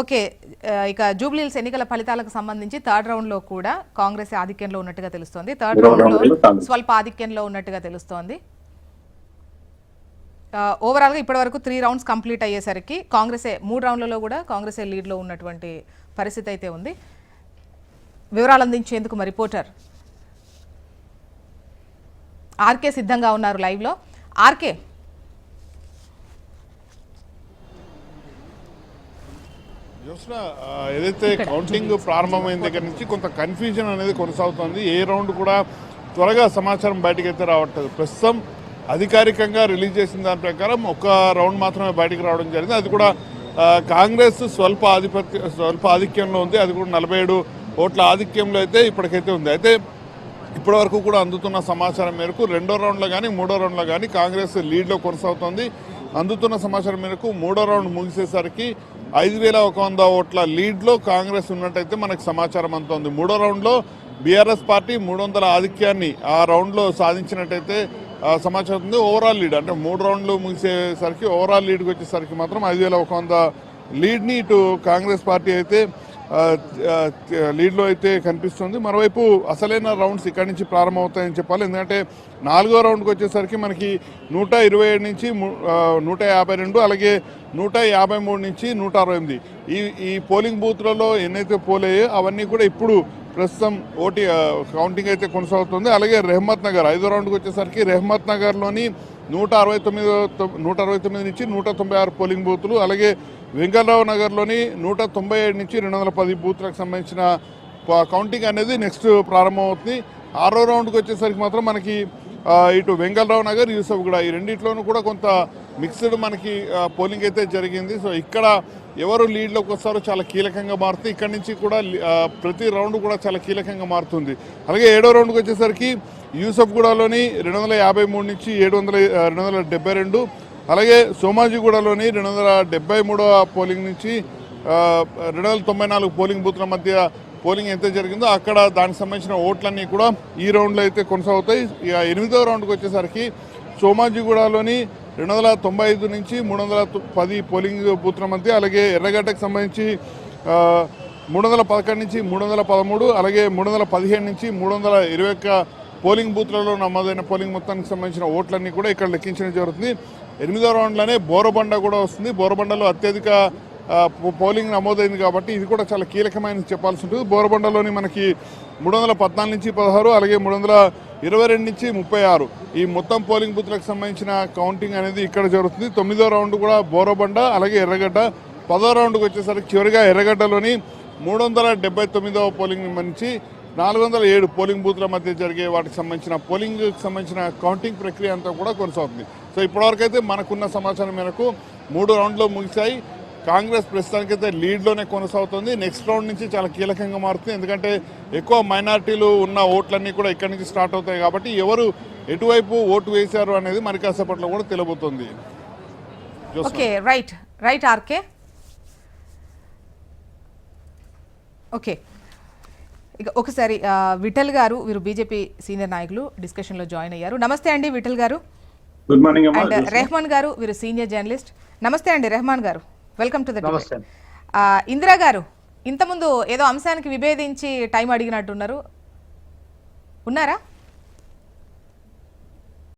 Okay, ఇక జూబ్లీహిల్స్ ఎన్నికల ఫలితాలకు సంబంధించి థర్డ్ రౌండ్ లో కూడా కాంగ్రెస్ ఆధిక్యంలో ఉన్నట్టుగా తెలుస్తోంది. థర్డ్ రౌండ్ లో స్వల్ప ఆధిక్యంలో ఉన్నట్టుగా తెలుస్తోంది. ఓవరాల్ గా ఇప్పటి వరకు 3 రౌండ్స్ కంప్లీట్ అయ్యేసరికి కాంగ్రెసే 3 రౌండ్లలో కూడా కాంగ్రెసే లీడ్ లో ఉన్నటువంటి పరిస్థితి అయితే ఉంది. వివరాలు అందించేందుకు మా రిపోర్టర్ ఆర్కే సిద్ధంగా ఉన్నారు లైవ్ లో. ఆర్కే, ఏదైతే కౌంటింగ్ ప్రారంభమైన దగ్గర నుంచి కొంత కన్ఫ్యూజన్ అనేది కొనసాగుతుంది. ఏ రౌండ్ కూడా త్వరగా సమాచారం బయటకు అయితే రావట్లేదు. ప్రస్తుతం అధికారికంగా రిలీజ్ చేసిన దాని ప్రకారం ఒక రౌండ్ మాత్రమే బయటకు రావడం జరిగింది. అది కూడా కాంగ్రెస్ స్వల్ప ఆధిక్యంలో ఉంది. అది కూడా 47 ఓట్ల ఆధిక్యంలో అయితే ఇప్పటికైతే ఉంది. అయితే ఇప్పటివరకు కూడా అందుతున్న సమాచారం మేరకు రెండో రౌండ్లో కానీ మూడో రౌండ్లో కానీ కాంగ్రెస్ లీడ్లో కొనసాగుతోంది. అందుతున్న సమాచారం మేరకు మూడో రౌండ్ ముగిసేసరికి 5100 ఓట్ల లీడ్లో కాంగ్రెస్ ఉన్నట్టయితే మనకు సమాచారం అందుతోంది. మూడో రౌండ్లో బీఆర్ఎస్ పార్టీ 300 ఆధిక్యాన్ని ఆ రౌండ్లో సాధించినట్టయితే సమాచారం ఉంది. ఓవరాల్ లీడ్ అంటే 3 రౌండ్లు ముగిసేసరికి ఓవరాల్ లీడ్కి వచ్చేసరికి మాత్రం 5100 లీడ్ని ఇటు కాంగ్రెస్ పార్టీ అయితే లీడ్లో అయితే కనిపిస్తుంది. మరోవైపు అసలైన రౌండ్స్ ఇక్కడి నుంచి ప్రారంభమవుతాయని చెప్పాలి. ఎందుకంటే 4వ రౌండ్కి వచ్చేసరికి మనకి 127 నుంచి 152, అలాగే 153 నుంచి 168 ఈ పోలింగ్ బూత్లలో ఎన్నైతే పోల్ అయ్యాయో అవన్నీ కూడా ఇప్పుడు ప్రస్తుతం కౌంటింగ్ అయితే కొనసాగుతుంది. అలాగే రెహమత్ నగర్ 5వ రౌండ్కి వచ్చేసరికి రెహమత్ నగర్లోని 169 నుంచి 196 పోలింగ్ బూతులు, అలాగే వెంకట్రావు నగర్లోని 197 నుంచి 210 బూత్లకు సంబంధించిన కౌంటింగ్ అనేది నెక్స్ట్ ప్రారంభమవుతుంది. 6వ రౌండ్కి వచ్చేసరికి మాత్రం మనకి ఇటు వెంకట్రావు నగర్, యూసఫ్గూడ ఈ రెండింటిలోనూ కూడా కొంత మిక్స్డ్ మనకి పోలింగ్ అయితే జరిగింది. సో ఇక్కడ ఎవరు లీడ్లోకి వస్తారో చాలా కీలకంగా మారుతుంది. ఇక్కడ నుంచి కూడా ప్రతి రౌండ్ కూడా చాలా కీలకంగా మారుతుంది. అలాగే 7వ రౌండ్కి వచ్చేసరికి యూసఫ్గూడలోని 253 నుంచి 272, అలాగే సోమాజిగూడలోని 273వ పోలింగ్ నుంచి 294 పోలింగ్ బూత్ల మధ్య పోలింగ్ ఎంత జరిగిందో అక్కడ దానికి సంబంధించిన ఓట్లన్నీ కూడా ఈ రౌండ్లో అయితే కొనసాగుతాయి. ఇక 8వ రౌండ్కి వచ్చేసరికి సోమాజిగూడలోని 295 నుంచి 310 పోలింగ్ బూత్ల మధ్య, అలాగే ఎర్రగడ్డకు సంబంధించి 311 నుంచి 313, అలాగే 315 నుంచి 321 పోలింగ్ బూత్లలో నమోదైన పోలింగ్ మొత్తానికి సంబంధించిన ఓట్లన్నీ కూడా ఇక్కడ లెక్కించడం జరుగుతుంది. 8వ రౌండ్లోనే బోరబండ కూడా వస్తుంది. బోరబండలో అత్యధిక పోలింగ్ నమోదైంది కాబట్టి ఇది కూడా చాలా కీలకమైన చెప్పాల్సి ఉంటుంది. బోరబండలోని మనకి 314 నుంచి 16, అలాగే 322 నుంచి 36 ఈ మొత్తం పోలింగ్ బూత్లకు సంబంధించిన కౌంటింగ్ అనేది ఇక్కడ జరుగుతుంది. 9వ రౌండ్ కూడా బోరబండ, అలాగే ఎర్రగడ్డ. 10వ రౌండ్కి వచ్చేసరికి చివరిగా ఎర్రగడ్డలోని 379వ పోలింగ్ నుంచి 407 పోలింగ్ బూత్ల మధ్య జరిగే వాటికి సంబంధించిన పోలింగ్కి సంబంధించిన కౌంటింగ్ ప్రక్రియ అంతా కూడా కొనసాగుతుంది. సో ఇప్పటివరకైతే మనకున్న సమాచారం మేరకు 3 రౌండ్లు ముగిశాయి. కాంగ్రెస్ ప్రస్తుతానికైతే లీడ్లోనే కొనసాగుతుంది. నెక్స్ట్ రౌండ్ నుంచి చాలా కీలకంగా మారుతుంది. ఎందుకంటే ఎక్కువ మైనారిటీలు ఉన్న ఓట్లన్నీ కూడా ఇక్కడి నుంచి స్టార్ట్ అవుతాయి కాబట్టి ఎవరు ఎటువైపు ఓటు వేశారు అనేది మరి కాసేపట్లో కూడా తెలియబోతుంది. Okay, right RK. ఓకే, ఇక ఒకసారి విఠల్ గారు, వీరు బీజేపీ సీనియర్ నాయకులు డిస్కషన్లో జాయిన్ అయ్యారు. నమస్తే అండి విఠల్ గారు. Good morning. అండ్ రెహమాన్ గారు, వీరు సీనియర్ జర్నలిస్ట్. నమస్తే అండి రెహమాన్ గారు, welcome to the debate. Indira గారు, ఇంతకుముందు ఏదో అంశానికి విభేదించి టైం అడిగినట్టున్నారు, ఉన్నారా?